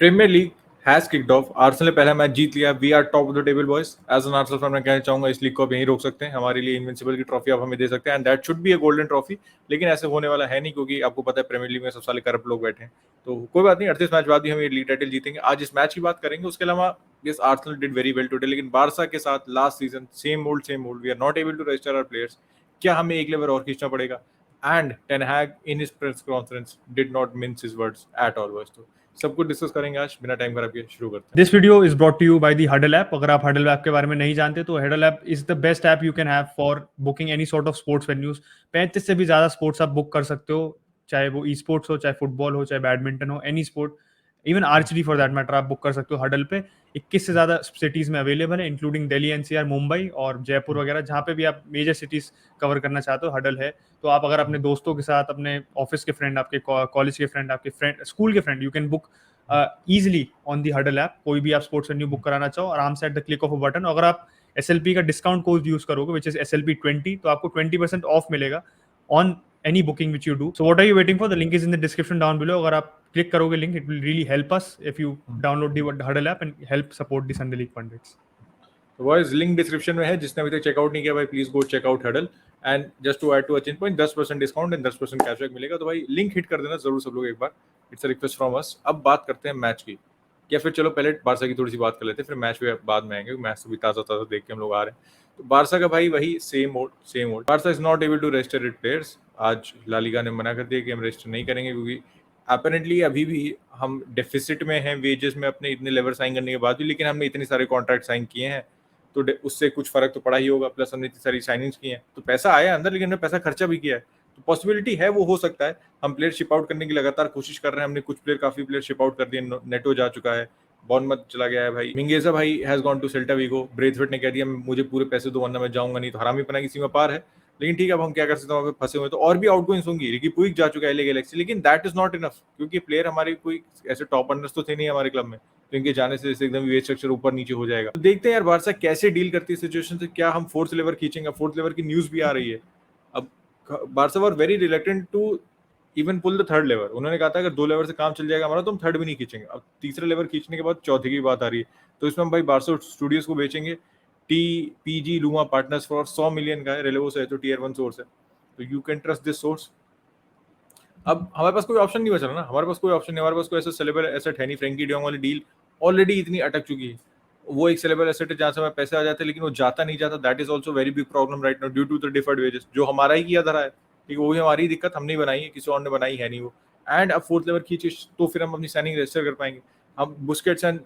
Premiere League has kicked off. Arsenal ने पहला match जीत लिया। We are top of the table boys. As an Arsenal fan मैं कहना चाहूंगा इस लीग को आप यहीं रोक सकते हैं। हमारे लिए इनविंसिबल की ट्रॉफी आप हमें दे सकते हैं and that should be a golden trophy. लेकिन ऐसे होने वाला है नहीं क्योंकि आपको पता है प्रीमियर लीग में सब साले करप्ट लोग बैठे हैं। तो कोई बात नहीं, 38 मैच बाद भी हम ये लीग टाइटल जीतेंगे। आज इस मैच की बात करेंगे। उसके अलावा yes, Arsenal did very well today, लेकिन बारसा के साथ last season same old we are not able to register our players. क्या हमें एक लेवल और खींचना पड़ेगा? And ten Hag in his press conference did not mince his words at all boys. तो सब कुछ डिस्कस करेंगे आज, बिना टाइम खराब किए शुरू करते हैं। This video is brought to you by the Huddle app. अगर आप हडल ऐप के बारे में नहीं जानते तो Huddle app is the best app you can have for booking any sort of sports venues. 35 से भी ज्यादा स्पोर्ट्स आप बुक कर सकते हो, चाहे वो ई स्पोर्ट्स हो, चाहे फुटबॉल हो, चाहे बैडमिंटन हो, any sport, even archery for that matter आप बुक कर सकते हो हडल पे। 21 से ज्यादा सिटीज में अवेलेबल है, इंक्लूडिंग दिल्ली एनसीआर, मुंबई और जयपुर वगैरह। जहाँ पे भी आप मेजर सिटीज कवर करना चाहते हो हडल है। तो आप अगर अपने दोस्तों के साथ, अपने ऑफिस के फ्रेंड, आपके कॉलेज के फ्रेंड, आपके फ्रेंड, स्कूल के friend, you can book easily on the Huddle app. कोई भी आप स्पोर्ट्स वेन्यू बुक कराना चाहो आराम से at the click of a button. अगर आप SLP का डिस्काउंट कोड यूज करोगे विच इज SLP20, तो आपको 20% ऑफ मिलेगा on any booking which you do. So what are you waiting for? The link is in the description down below. अगर आप click करोगे link, it will really help us if you download the Huddle app and help support the Sunday League pundits. तो boys link description में है। जिसने अभी तक checkout नहीं किया भाई, please go checkout Huddle. And just to add to a change point, 10% discount and 10% cashback मिलेगा। तो भाई लिंक हिट कर देना जरूर सब लोग एक बार। It's a request from us. अब बात करते हैं मैच की, या फिर चलो पहले बारसा की थोड़ी सी बात कर लेते हैं, फिर मैच भी बाद में आएंगे। मैच तो भी ताजा ताजा देख के हम लोग आ रहे हैं। तो बारसा का भाई वही same old. Barca is not able to register it players. आज ला लीगा ने मना कर दिया कि हम रजिस्टर नहीं करेंगे क्योंकि अपेरेंटली अभी भी हम डेफिसिट में हैं वेजेस में अपने इतने लेवल साइन करने के बाद भी। लेकिन हमने इतने सारे कॉन्ट्रैक्ट साइन किए हैं तो उससे कुछ फर्क तो पड़ा ही होगा। प्लस हमने इतनी सारी साइनिंग्स की हैं तो पैसा आया अंदर, लेकिन हमने पैसा खर्चा भी किया है। तो पॉसिबिलिटी है वो हो सकता है। हम प्लेयर शिप आउट करने की लगातार कोशिश कर रहे हैं। हमने कुछ प्लेयर, काफी प्लेयर शिप आउट कर दिए। नेटो जा चुका है, बॉर्नमथ चला गया है भाई, मिंगेजा भाई has gone to Celta Vigo. Braithwaite ने कह दिया मुझे पूरे पैसे दो वरना मैं जाऊंगा नहीं। तो हरामी पना की सीमा पार है। लेकिन ठीक है, अब हम क्या कर सकते हैं, वहाँ पे फंसे हुए। तो और भी आउटगोइंग्स होंगी। रिकी पुइक जा चुका है LA गैलेक्सी, लेकिन दैट इज नॉट इनफ क्योंकि प्लेयर हमारे कोई ऐसे टॉप अंडर्स तो थे नहीं हमारे क्लब में। तो इनके जाने से एकदम वेज स्ट्रक्चर ऊपर नीचे हो जाएगा। तो देखते हैं यार बारसा कैसे डील करती है सिचुएशन से। क्या हम फोर्थ लेवर खींचेंगे? फोर्थ लेवर की न्यूज भी आ रही है। अब Barca were very reluctant to even pull the third lever. उन्होंने कहा था अगर 2 लेवर से काम चल जाएगा हमारा तो हम थर्ड भी नहीं खींचेंगे। अब तीसरे लेवर खींचने के बाद चौथे की बात आ रही है। तो इसमें हम भाई बारसा स्टूडियोज को बेचेंगे। TPG luma partners for 100 million का है। रेलेवो से है तो Tier 1 सोर्स है। तो you can trust this source. अब हमारे पास कोई ऑप्शन नहीं बचा ना। हमारे पास कोई ऑप्शन नहीं। हमारे पास कोई ऐसा सेलेबल एसेट है नहीं। फ्रेंकी डियोंग वाली डील ऑलरेडी इतनी अटक चुकी है। वो एक सेलेबल एसेट है जहां से हमें पैसे आ जाते हैं, लेकिन वो जाता नहीं जाता। That is also very big problem right now due to the deferred wages, जो हमारा ही किया धरा है। ठीक है, वो भी हमारी दिक्कत, हमने ही बनाई है, किसी और ने बनाई है नहीं वो। एंड अब फोर्थ लेवल खींचे तो फिर हम अपनी साइनिंग रजिस्टर कर पाएंगे। हम बुस्केट्स एंड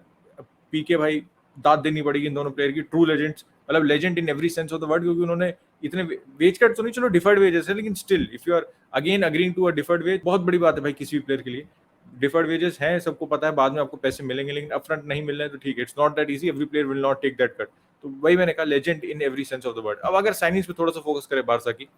पीके भाई दाद देनी पड़ेगी इन दोनों प्लेयर की। ट्रू लेजेंड्स, मतलब legend in every sense of the word, क्योंकि उन्होंने इतने वेज कट तो नहीं, चलो डिफर्ड वेजेस है, लेकिन still if you are again agreeing to a deferred wage, बहुत बड़ी बात है भाई किसी भी प्लेयर के लिए। डिफर्ड वेजेस हैं, सबको पता है, बाद में आपको पैसे मिलेंगे, लेकिन अपफ्रंट नहीं मिल रहे हैं तो ठीक है, it's not that easy. Every player will not take that cut. तो वही मैंने कहा, legend in every sense of the word. अब अगर साइनिंग्स पे थोड़ा सा फोकस करें बारसा की,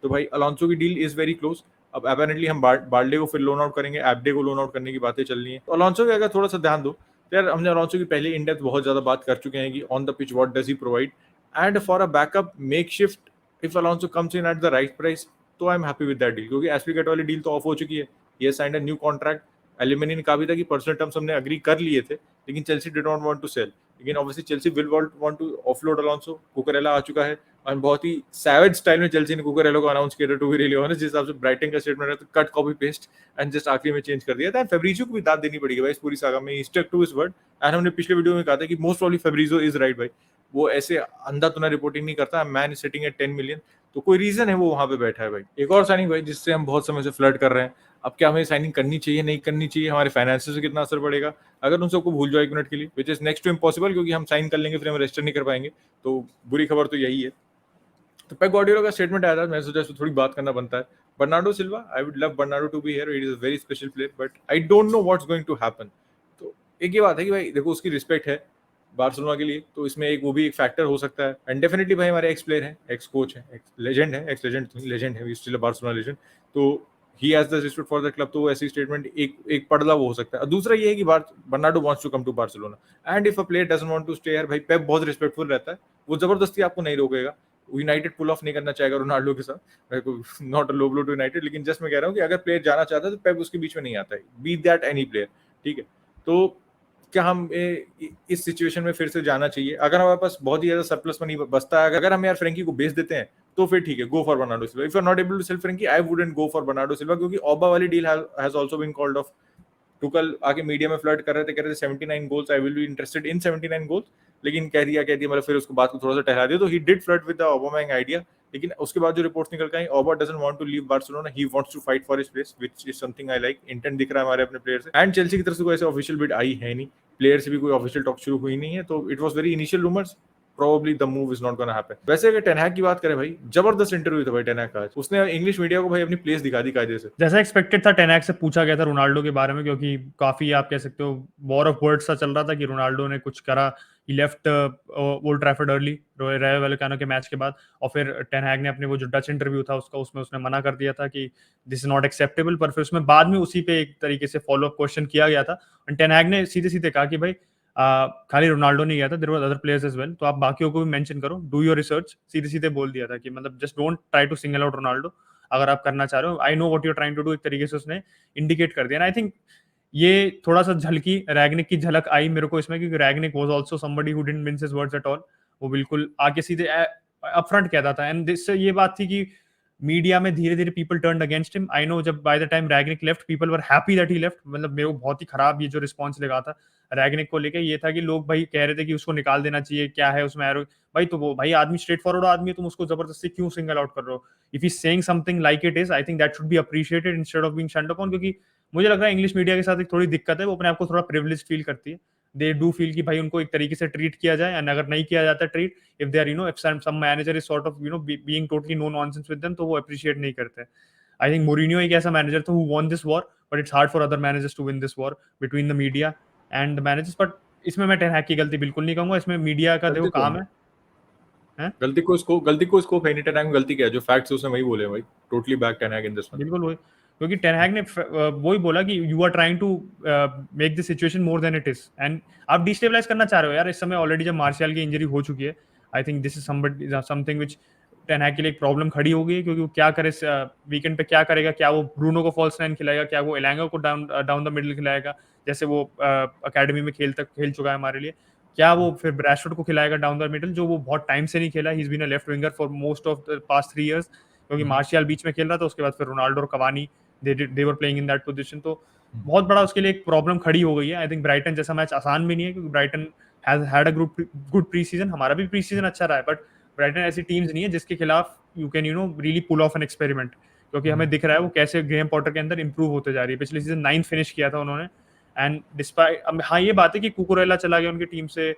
तो भाई अलोंसो की डील इज वेरी क्लोज। अब अपेरेंटली हम बाल्डे को फिर लोन आउट करेंगे, एब्डे को लोन आउट करने की बातें चल रही हैं। तो अलोंसो पे अगर थोड़ा सा ध्यान दो तो यार, हमने अलोंसो की पहले इन डेप्थ बहुत ज्यादा बात कर चुके हैं कि on the pitch what does he provide, and for a backup makeshift if Alonso comes in at the right price, तो I am happy with that deal. क्योंकि एस्पिगेट वाली डील तो ऑफ हो चुकी है। ये signed a new contract. Aluminium का भी था कि पर्सनल टर्म्स हमने अग्री कर लिए थे, लेकिन Chelsea did not want to sell. लेकिन obviously Chelsea will want to offload Alonso. Cucurella आ चुका है और बहुत ही सैवेज स्टाइल में चेल्सी ने कुकरेला को अनाउंस किया था, टू बी रियली ऑनेस्ट। जिस हिसाब से ब्राइटन का स्टेटमेंट है तो cut copy paste and just आखिरी में चेंज कर दिया था। फेब्रिजो को भी दाद देनी पड़ेगी भाई इस पूरी सागा में। Stuck to his word. And हमने पिछले वीडियो में कहा था कि most probably Fabrizio is right भाई। वो ऐसे अंधा तुना रिपोर्टिंग नहीं करता। Man is sitting at 10 million, तो कोई रीजन है वो वहां पे बैठा है भाई। एक और साइनिंग भाई जिससे हम बहुत समय से फ्लर्ट कर रहे हैं। अब क्या हमें साइनिंग करनी चाहिए, नहीं करनी चाहिए, हमारे फाइनेंसिस से कितना असर पड़ेगा अगर उन सबको भूल जाओ एक मिनट के लिए, which is next to impossible, क्योंकि हम साइन कर लेंगे फिर हम रजिस्टर नहीं कर पाएंगे। तो बुरी खबर तो यही है। तो पेप गार्डियोला का स्टेटमेंट आया था, मैं सोचा इसमें थोड़ी बात करना बनता है। Bernardo Silva, I would love Bernardo to be here, it is a very special player, but I don't know what's going to happen. तो एक ये बात है कि भाई देखो, उसकी रिस्पेक्ट है बार्सिलोना के लिए, तो इसमें एक वो भी एक फैक्टर हो सकता है। एंड डेफिनेटली भाई हमारे एक्स प्लेयर है, एक्स कोच है, एक्स लेजेंड है, एक्स लेजेंड लेजेंड है, स्टिल अ बार्सिलोना लेजेंड। तो he has the respect for the club. तो ऐसी स्टेटमेंट एक पड़ला वो हो सकता है। दूसरा ये है कि Bernardo wants to come to Barcelona, and if a player doesn't want to stay here, भाई पेप बहुत रिस्पेक्टफुल रहता है, वो जबरदस्ती आपको नहीं रोकेगा। यूनाइटेड पुल ऑफ नहीं करना चाहेगा रोनाल्डो के साथ। Not a low blow to United, लेकिन जस्ट मैं कह रहा हूँ कि अगर प्लेयर जाना चाहता है तो पेप उसके बीच में नहीं आता है, बी दैट एनी प्लेयर। ठीक है, तो क्या हम इस सिचुएशन में फिर से जाना चाहिए? अगर हमारे पास बहुत ही ज्यादा सरप्लस मनी बचता है, अगर हम यार फ्रेंकी को बेच देते हैं तो फिर ठीक है, go for Bernardo Silva. If you are not able to sell Frenkie, I wouldn't go for Bernardo Silva, क्योंकि ओबा वाली deal has also been called off. Tuchel आके मीडिया में फ्लर्ट कर रहे थे 79 goals, I will be interested in 79 goals, लेकिन कह दिया मतलब फिर उसको बात को थोड़ा सा टहला दिया। तो he did flirt with the Aubameyang idea, लेकिन उसके बाद जो रिपोर्ट्स निकल के आई, Auba doesn't want to leave Barcelona, he wants to fight for his place, which is something I like. Intent दिख रहा है हमारे अपने प्लेयर से। एंड चेल्सी की तरफ से कोई ऐसे ऑफिशियल बिड आई है नहीं, प्लेयर से भी कोई ऑफिशियल टॉक शुरू हुई नहीं है, तो it was very initial rumours, probably the move is not gonna happen। वैसे अगर टेन हैग की बात करें भाई, जबरदस्त इंटरव्यू था भाई टेन हैग का। उसने इंग्लिश मीडिया को भाई अपनी प्लेस दिखा दी कायदे से। जैसा एक्सपेक्टेड था, 10x से पूछा गया था रोनाल्डो के बारे में, क्योंकि काफी आप कह सकते हो वॉर ऑफ वर्ड्स सा चल रहा था कि रोनाल्डो ने कुछ करा, ही लेफ्ट ओल्ड ट्रैफर्ड अर्ली रायो वैलेकानो के मैच के बाद, और फिर टेन हैग ने अपने वो जो डच इंटरव्यू था उसमें उसने मना कर दिया था कि दिस इज नॉट एक्सेप्टेबल, पर फिर उसमें बाद में उसी पे एक तरीके से फॉलो अप क्वेश्चन किया गया था, और टेन हैग ने सीधे सीधे कहा कि भाई खाली रोनाल्डो नहीं गया था, there were other players as well, तो आप बाकियों को भी मेंशन करो, डू योर रिसर्च। सीधे सीधे बोल दिया था कि मतलब just don't try to single out Ronaldo, अगर आप करना चाह रहे हो, I know what you are trying to do, एक तरीके से उसने इंडिकेट कर दिया। एंड आई थिंक ये थोड़ा सा झलकी रैगनिक की झलक आई मेरे को इसमें, क्योंकि रैगनिक was also somebody who didn't mince his words at all. वो बिल्कुल आके सीधे अपफ्रंट कहता था, एंड दिस ये बात थी कि मीडिया में धीरे धीरे people turned against him. I know जब by the time Rangnick left, people were happy that he left. मतलब मेरे को बहुत ही खराब ये जो रिस्पॉन्स लगा था रैगनिक को लेके, ये था कि लोग भाई कह रहे थे कि उसको निकाल देना चाहिए, क्या है उसमें एरो भाई, तो वो भाई आदमी स्ट्रेट फॉरवर्ड आदमी है, तुम उसको जबरदस्ती क्यों सिंगल आउट कर रहे हो? If he saying something like it is, I think that should be appreciated instead of being शंड upon. क्योंकि मुझे लग रहा है इंग्लिश मीडिया के साथ एक थोड़ी दिक्कत है, वो अपने आप को थोड़ा प्रिविलेज फील करती है। दे डू फील कि भाई उनको एक तरीके से ट्रीट किया जाए, एंड अगर नहीं किया जाता treat, if they are if some manager is sort of being totally no nonsense with them, तो वो अप्रिशिएट नहीं करते। आई थिंक मोरिनियो एक ऐसा मैनेजर था who won this war, but it's hard for other managers to win this war between the media and the managers. But इसमें मैं ten हैग की गलती बिल्कुल नहीं कहूंगा, इसमें मीडिया का देखो काम है। गलती को स्कोप है नहीं। टेन हैग में गलती क्या है? जो फैक्ट्स उसने वही बोले भाई। Totally back Ten Hag in this one. बिल्कुल वही, क्योंकि टेन हैग ने वही बोला कि you are trying to make the situation more than it is, and आप डिस्टेबलाइज करना चाह रहे हो यार इस समय। ऑलरेडी जब मार्शियल की इंजरी हो चुकी है, I think this is something which Ten Hag के लिए एक प्रॉब्लम खड़ी हो गई है, क्योंकि वो क्या करे वीकेंड पे, क्या करेगा? क्या वो ब्रूनो को फॉल्स नाइन खिलाएगा? क्या वो एलांगा को डाउन द मिडिल खिलाएगा, जैसे वो अकेडमी में खेल चुका है हमारे लिए? क्या वो फिर रैशफोर्ड को खिलाएगा डाउन द मिडिल, जो वो बहुत टाइम से नहीं खेला? He is been a left winger for most of the past 3 years, क्योंकि मार्शियल बीच में खेल रहा था, उसके बाद फिर रोनाल्डो और Cavani they were playing in that position. तो बहुत बड़ा उसके लिए एक प्रॉब्लम खड़ी हो गई है। आई थिंक ब्राइटन जैसा मैच आसान भी नहीं है, क्योंकि Brighton has had a good pre season, हमारा भी प्री सीजन अच्छा रहा है, बट ब्राइटन ऐसी टीम्स नहीं है जिसके खिलाफ you can really pull off an experiment, क्योंकि हमें दिख रहा है वो कैसे ग्रेहम पॉटर के अंदर इंप्रूव होते जा रही है। पिछले सीजन 9th फिनिश किया था उन्होंने, एंड डिस्पाइट, हाँ ये बात है कि कुकुरेला चला गया उनकी टीम से,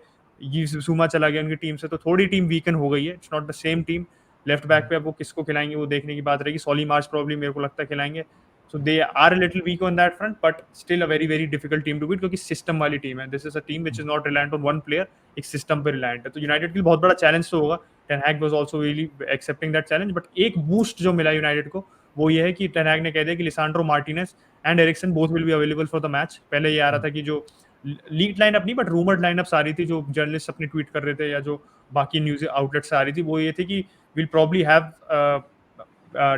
सुमा चला गया उनकी टीम से, तो थोड़ी टीम वीकन हो गई है। It's not the same team. Left back पे अब वो किसको खिलाएंगे वो देखने की बात रहेगी। सॉली मार्च प्रॉब्लम मेरे को लगता है खिलाएंगे, so they are a little weak on that front, but still a very very difficult team to beat, क्योंकि सिस्टम वाली टीम है। This is a team which is not reliant on one player, एक system पे reliant है। तो United के लिए बहुत बड़ा चैलेंज तो होगा। Ten Hag was also really accepting that challenge, but एक बूस्ट जो मिला यूनाइटेड को वो ये है कि टेन हैग ने कह दिया कि Lisandro Martinez and Eriksen both will be available for the match. पहले ये आ रहा था कि जो लीड लाइनअप नहीं, बट रूमर्ड लाइनअप्स आ रही थी, जो जर्नलिस्ट अपने ट्वीट कर रहे थे या जो बाकी न्यूज आउटलेट्स आ रही थी, वो ये थी कि विल प्रॉब्ली हैव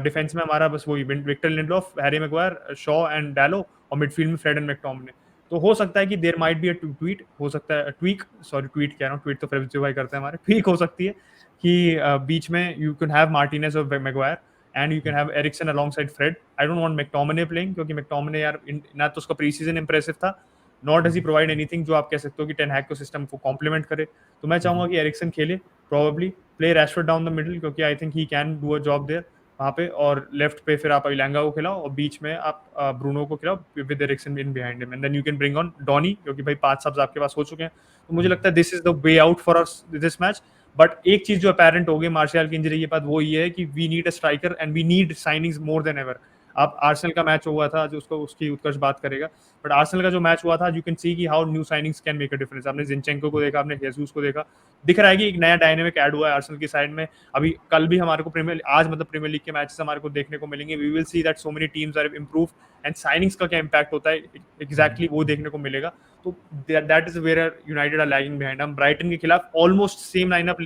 डिफेंस में हमारा बस वही Victor Lindelof, Harry Maguire, Shaw and Dalot, और मिडफील्ड में फ्रेड एंड मैकटोमिने। तो हो सकता है कि there might be a tweet, हो सकता है ट्वीक, सॉरी ट्वीट कह रहा हूँ, ट्वीट तो फेब्रिक्स भाई करते हैं हमारे, ट्वीक हो सकती है कि बीच में यू कैन हैव मार्टिनेज और Maguire and you can have Eriksen alongside Fred. I don't want McTominay playing, क्योंकि मैकटोमिने यार ना तो उसका प्री सीजन इंप्रेसिव था, not does he provide anything जो आप कह सकते हो कि टेन हैग को सिस्टम को कॉम्प्लीमेंट करे। तो मैं चाहूंगा कि एरिक्सन खेले, probably play Rashford down the middle, क्योंकि I think he can do a job there वहाँ पे, और लेफ्ट पे फिर आप इलांगा को खिलाओ, और बीच में आप ब्रूनो को खिलाओ with Eriksen in behind him, and then you can bring on Donny, क्योंकि भाई 5 सब्स आपके पास हो चुके हैं। तो मुझे लगता है this is the way out for us this match. But एक चीज जो अपेरेंट हो गई मार्शियल की इंजरी के बाद, वो ये है कि we need a striker and we need signings more than ever. आप आर्सेनल का मैच हुआ था, जो उसको उसकी उत्कर्ष बात करेगा, बट आर्सेनल का जो मैच हुआ था, यू कैन सी कि how new signings can make a difference. आपने जिनचेंको को देखा, आपने जेसूस को देखा, दिख रहा है कि एक नया डायनामिक ऐड हुआ है आर्सेनल की साइड में। अभी कल भी हमारे को प्रीमियर लीग के मैचेस हमारे को देखने को मिलेंगे। We will see that so many teams are improve, and signings का क्या इम्पैक्ट होता है एग्जैक्टली वो देखने को मिलेगा। तो that is where United are lagging behind. हम ब्राइटन के खिलाफ ऑलमोस्ट सेम लाइनअप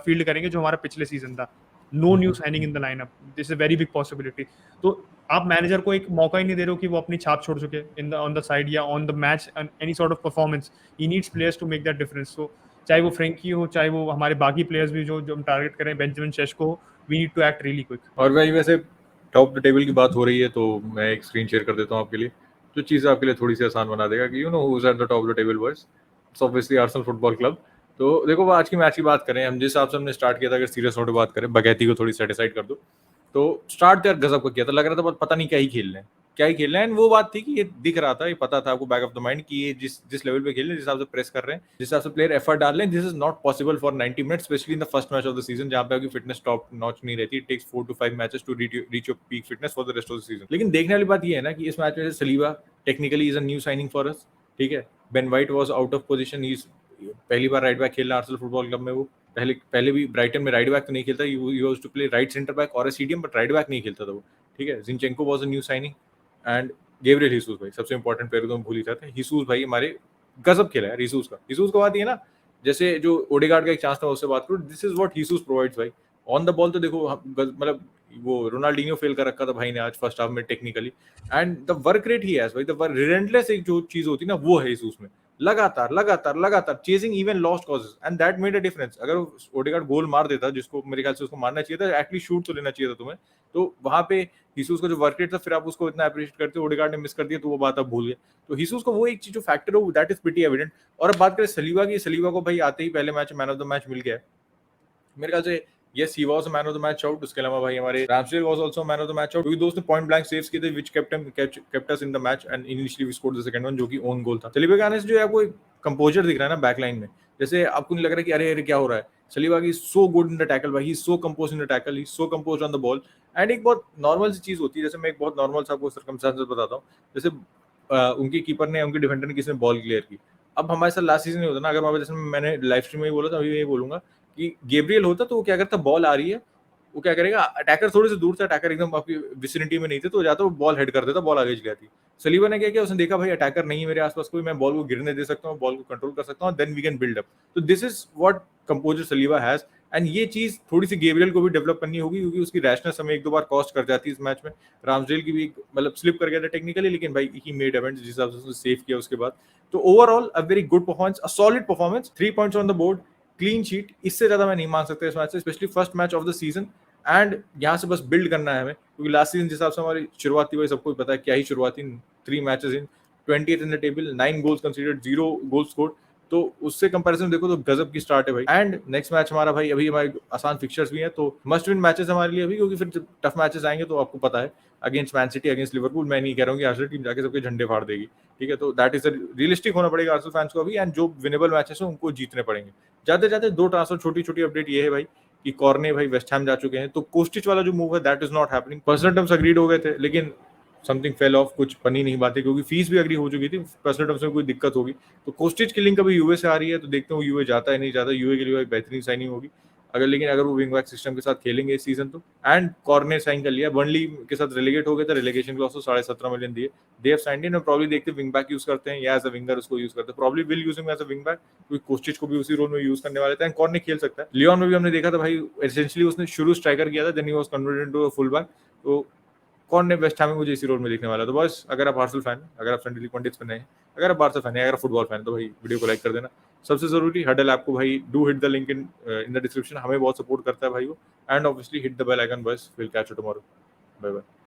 फील्ड करेंगे जो हमारा पिछले सीजन था। No new signing in the lineup, this is very big possibility. तो आप मैनेजर को एक मौका ही नहीं दे रहे हो कि वो अपनी छाप छोड़ सके in the on the side या on the match, any sort of performance. He needs players to make that difference. So चाहे वो फ्रेंकी हो, चाहे वो हमारे बाकी प्लेयर्स भी जो हम टारगेट करें, बेंजामिन शेशको हो, we need to act really quick. और भाई वैसे टॉप द टेबल की बात हो रही है तो मैं एक स्क्रीन शेयर कर देता हूँ आपके लिए, जो चीज़ आपके लिए थोड़ी सी आसान बना देगा कि you know who is at the top of the table boys. It's obviously Arsenal football club. तो देखो आज की मैच की बात करें, हम जिस हिसाब से हमने स्टार्ट किया था, अगर सीरियस नोट पे बात करें, बगैती को थोड़ी सेटिसाइड कर दो, तो स्टार्ट तो यार गजब का किया था, लग रहा था पता नहीं क्या ही खेल रहे हैं, क्या ही खेल रहे हैं। And वो बात थी कि ये दिख रहा था, ये पता था आपको बैक ऑफ द माइंड कि ये जिस लेवल पे खेल रहे हैं, जिस हिसाब से प्रेस कर रहे हैं, जिस हिसाब से प्लेयर एफर्ट डाल रहे हैं, this is not possible for 90 minutes, especially in the first match of the season, जहां पे आपकी फिटनेस टॉप नॉच नहीं रहती। It takes 4 to 5 matches to reach your peak fitness for the rest of the season. लेकिन देखने वाली बात ये है ना कि इस मैच में Saliba technically is a new signing for us, ठीक है। Ben White was out of position, he पहली बार राइट बैक खेल रहा है आर्सेनल फुटबॉल क्लब में। वो पहले भी ब्राइटन में राइट बैक तो नहीं खेलता, he used to play right centre back और सीडीएम, बट राइट बैक नहीं खेलता था वो, ठीक है। Zinchenko was a new signing and Gabriel Jesus भाई सबसे इंपॉर्टेंट प्लेयर तो हम भूल ही जाते हैं। हीसुस भाई हमारे गजब खेला है हीसुस का बात ये ना, जैसे जो ओडेगार्ड का एक चांस था उससे बात करूं, दिस इज व्हाट हीसुस प्रोवाइड्स भाई। ऑन द बॉल तो देखो मतलब वो रोनाल्डिनो फेल कर रखा था भाई ने आज फर्स्ट हाफ में technically, and the work rate he has भाई, द रिलेंटलेस एक जो चीज होती है ना वो है हीसुस में, लगातार chasing even lost causes, and that made a difference. अगर ओडेगार्ड गोल मार देता, जिसको मेरे ख्याल से उसको मारना चाहिए था, एटलीस्ट शूट तो लेना चाहिए था तुम्हें, तो वहां पे हीसुस का जो वर्क रेट था, फिर आप उसको इतना अप्रिशिएट करते हो, ओडेगार्ड ने मिस कर दिया तो वो बात आप भूल गए। तो हीसुस को वो एक चीज जो फैक्टर हो दैट इज प्रीटी एविडेंट। और अब बात करें सलीबा की, सलीबा को भाई आते ही पहले match man of the match मिल गया है मेरे ख्याल से। Yes he was man of the match out. उसके अलावा भाई हमारे Ramsdale was also man of the match out, क्योंकि दोस्त ने पॉइंट ब्लैंक सेव्स किए थे which kept us in the match, and initially we scored the second one, जो कि ओन गोल था। सलीबा के आने से जो है आपको कंपोजर दिख रहा है ना बैक लाइन में, जैसे आपको नहीं लग रहा कि अरे क्या हो रहा है। सलीबा की so good in the tackle भाई, he so composed in the tackle, he so composed on the ball. And एक बहुत नॉर्मल सी चीज होती है, जैसे मैं एक बहुत नॉर्मल सा आपको सर्कमस्टेंसेस बताता हूँ। जैसे उनके कीपर ने, उनके डिफेंडर ने, किसी ने बॉल क्लियर की। अब हमारे साथ लास्ट सीजन नहीं होता ना, अगर वहां पे जैसे मैंने लाइव स्ट्रीम में ही बोला था, अभी यही बोलूंगा कि गेब्रियल होता तो वो क्या करता, बॉल आ रही है, वो क्या करेगा, अटैकर थोड़े से दूर से, अटैकर एकदम आपकी विसिनिटी में नहीं थे, तो जाता वो बॉल हेड कर देता, बॉल आगे चली जाती। सलीबा ने क्या किया, उसने देखा भाई अटैकर नहीं है मेरे आसपास कोई, मैं बॉल को गिरने दे सकता हूँ, बॉल को कंट्रोल कर सकता हूँ, then we can build up. तो this is what composer Saliba has, and ये चीज थोड़ी सी गेब्रियल को भी डेवलप करनी होगी, क्योंकि उसकी रैशनेस हमें एक दो बार कॉस्ट कर जाती है इस मैच में। रामसडेल की भी मतलब स्लिप कर गया था टेक्निकली, लेकिन भाई ही मेड इवेंट्स जिस हिसाब से उसने सेव किया उसके बाद। तो overall a very good performance, a solid performance, 3 points on the board, clean sheet, इससे ज्यादा मैं नहीं मांग सकता इस मैच से, specially first match of the season. And यहाँ से बस बिल्ड करना है हमें, क्योंकि लास्ट सीजन जिस हिसाब से हमारी शुरुआत थी भाई सबको पता है क्या ही शुरुआत थी। 3 matches in 20th in the table, 9 goals considered, 0 goal scored, तो उससे कंपैरिजन देखो तो गजब की स्टार्ट है भाई। एंड नेक्स्ट मैच हमारा भाई, अभी हमारे आसान फिक्चर्स भी हैं, तो मस्ट विन मैचेस हमारे लिए अभी, क्योंकि फिर जब टफ मैचेस आएंगे तो आपको पता है, against man city, against Liverpool, मैं नहीं कह रहा हूँ कि आर्सेनल टीम जाके सबके झंडे फाड़ देगी, ठीक है। तो दैट इज रियलिस्टिक होना पड़ेगा आर्सेनल फैंस को अभी, एंड जो विनेबल मैचेस हैं उनको जीतने पड़ेंगे। जाते जाते 2 ट्रांसफर, छोटी छोटी अपडेट ये है भाई कि कॉर्ने भाई वेस्ट हैम जा चुके हैं, तो कोस्टिच वाला जो मूव है that is not happening. Personal terms agreed हो गए थे, लेकिन समथिंग फेल ऑफ, कुछ बनी नहीं बातें, क्योंकि फीस भी अग्री हो चुकी थी, पर्सनल टर्म्स में कोई दिक्कत होगी। तो कोस्टिच की लिंक अभी यूए से आ रही है, तो देखते हैं यूए जाता है नहीं जाता। यूए के लिए एक बेहतरीन साइनिंग होगी अगर वो विंग बैक सिस्टम के साथ खेलेंगे इस सीजन तो। एंड कॉर्ने साइन कर लिया, बर्नली के साथ रिलेगेट हो गए थे, रिलेगेशन क्लॉज तो 17.5 मिलियन दिए, they have signed in. Probably देखते हैं विंग बैक यूज करते हैं या एज अ विंगर उसको यूज करते हैं, probably will use him as a wing back, क्योंकि कोस्टिच को भी उसी रोल में यूज करने वाले थे। कॉर्ने खेल सकता है, लियोन में भी हमने देखा था भाई, एसेंशियली उसने शुरू स्ट्राइकर किया था, then he was converted into a full back. तो कौन ने वेस्ट हैम में मुझे इसी रोल में देखने वाला। तो बस अगर आप आर्सेनल फैन हैं, अगर आप संडे लीग पंडित्स पे नए हैं, अगर आप बारसा फैन है, अगर फुटबॉल फैन है, तो भाई वीडियो को लाइक कर देना। सबसे जरूरी हडल ऐप को भाई do hit the link in the description, हमें बहुत सपोर्ट करता है भाई वो। And obviously hit the bell icon बस, will catch you tomorrow, bye bye.